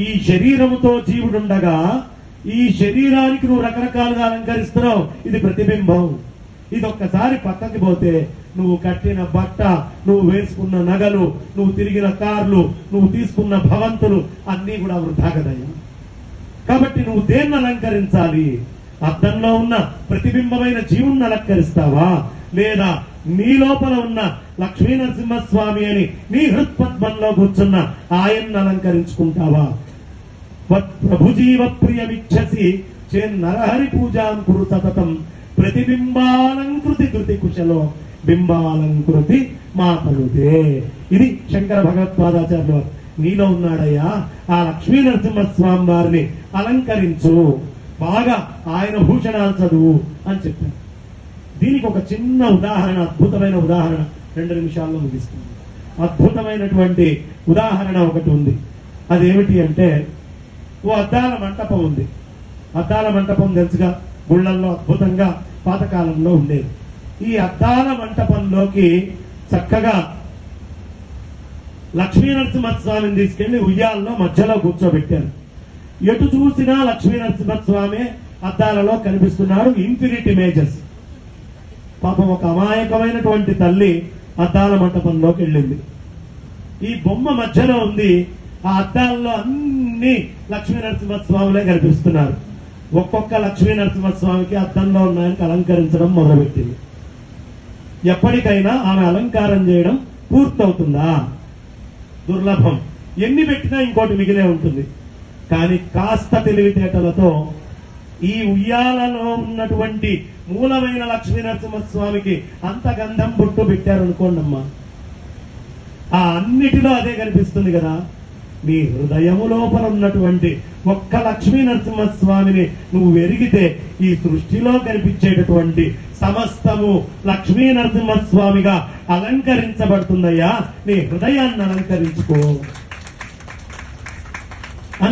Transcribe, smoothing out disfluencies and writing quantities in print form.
ఈ శరీరముతో జీవుడుండగా ఈ శరీరానికి నువ్వు రకరకాలుగా అలంకరిస్తున్నావు, ఇది ప్రతిబింబం. ఇది ఒక్కసారి పక్కకి పోతే నువ్వు కట్టిన బట్ట, నువ్వు వేసుకున్న నగలు, నువ్వు తిరిగిన కార్లు, నువ్వు తీసుకున్న భవంతులు అన్నీ కూడా వృధా కదయ్యా. కాబట్టి నువ్వు దేన్ని అలంకరించాలి? అద్దంలో ఉన్న ప్రతిబింబమైన జీవుణ్ణి అలంకరిస్తావా, లేదా నీ లోపల ఉన్న లక్ష్మీ నరసింహస్వామి అని నీ హృత్పద్మంలో కూర్చున్న ఆయన్ని అలంకరించుకుంటావా? ప్రభుజీవ ప్రియమిచ్చసి చే నరహరి పూజాం కురు సతతం ప్రతిబింబాలంకృతి కృతి కుశలో బింబాలంకృతి మాతలుదే. ఇది శంకర భగవత్పాదాచార్యులు వారు. నీలో ఉన్నాడయ్యా, ఆ లక్ష్మీ నరసింహస్వామి వారిని అలంకరించు, బాగా ఆయన భూషణాలు చదువు అని చెప్పారు. దీనికి ఒక చిన్న ఉదాహరణ, అద్భుతమైన ఉదాహరణ 2 నిమిషాల్లో ముగిస్తుంది. అద్భుతమైనటువంటి ఉదాహరణ ఒకటి ఉంది. అదేమిటి అంటే, ఓ అద్దాల మంటపం ఉంది. అద్దాల మంటపం తెలుసుగా, గుళ్ళల్లో అద్భుతంగా పాతకాలంలో ఉండేది. ఈ అద్దాల మంటపంలోకి చక్కగా లక్ష్మీ నరసింహస్వామిని తీసుకెళ్లి ఉయ్యాల్లో మధ్యలో కూర్చోబెట్టారు. ఎటు చూసినా లక్ష్మీ నరసింహస్వామి అద్దాలలో కనిపిస్తున్నారు, ఇన్ఫినిట్ ఇమేజెస్. పాపం ఒక అమాయకమైనటువంటి తల్లి అద్దాల మంటపంలోకి వెళ్ళింది. ఈ బొమ్మ మధ్యలో ఉంది, ఆ అద్దాలలో అన్ని లక్ష్మీ నరసింహస్వాములే కనిపిస్తున్నారు. ఒక్కొక్క లక్ష్మీ నరసింహస్వామికి అద్దంలో ఉన్నాయని అలంకరించడం మొదలుపెట్టింది. ఎప్పటికైనా ఆమె అలంకారం చేయడం పూర్తవుతుందా? దుర్లభం. ఎన్ని పెట్టినా ఇంకోటి మిగిలే ఉంటుంది. కానీ కాస్త తెలివితేటలతో ఈ ఉయ్యాలలో ఉన్నటువంటి మూలమైన లక్ష్మీ నరసింహస్వామికి అంత గంధం బొట్టు పెట్టారనుకోండమ్మా, ఆ అన్నిటిలో అదే కనిపిస్తుంది కదా. నీ హృదయము లోపల ఉన్నటువంటి ఒక్క లక్ష్మీ నరసింహస్వామిని నువ్వు ఎరిగితే ఈ సృష్టిలో కనిపించేటటువంటి సమస్తము లక్ష్మీ నరసింహస్వామిగా అలంకరించబడుతుందయ్యా. నీ హృదయాన్ని అలంకరించుకో.